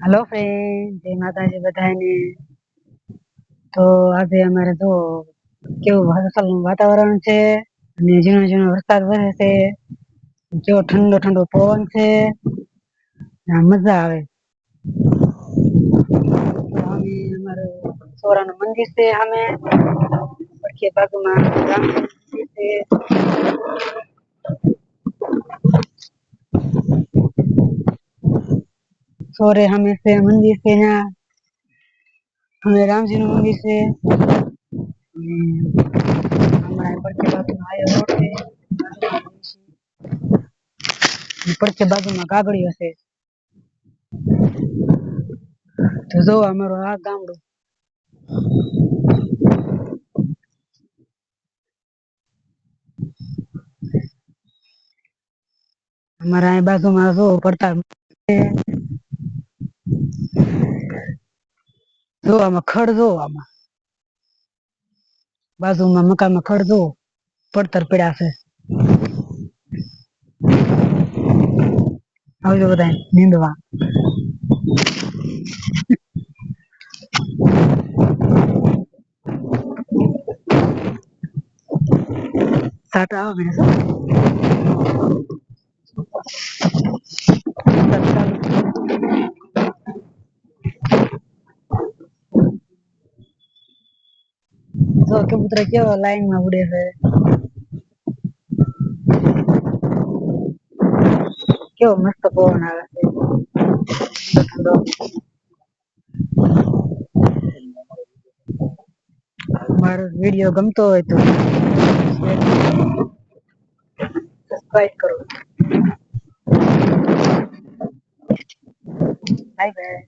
Hello friend, जय माताजी बधाने। तो आज અમારે જો કેવું વરસાદનું વાતાવરણ છે અને ઝીણો ઝીણો વરસાદ વરસે છે, કેવો ઠંડો ઠંડો પવન છે, મજા આવે. અમે અમારું સોરાનું મંદિર છે, અમે પડખે બાજુમાં રામ મંદિર છે. સોરે અમે છે મંદિર છે, ત્યાં અમે રામજીનું મંદિર છે. અમારા પડખે બાજુમાં આયો રોડ છે, પડખે બાજુમાં કાગળિયો છે. તો જો અમારું આ ગામડું. અમારા અહીં બાજુમાં જો પડતા જો આમાં ખડ જો આમાં બાજુમાં મકાનમાં ખડ જો પડતર પડ્યા છે. આવજો બધા નીંદવા. સાટા આવે ને જો કબૂતર કેવા લાઈનમાં ઉડે છે, કેવો મસ્ત પવન આવે છે. મારો વિડીયો ગમતો હોય તો સબસ્ક્રાઇબ કરો. Bye bye.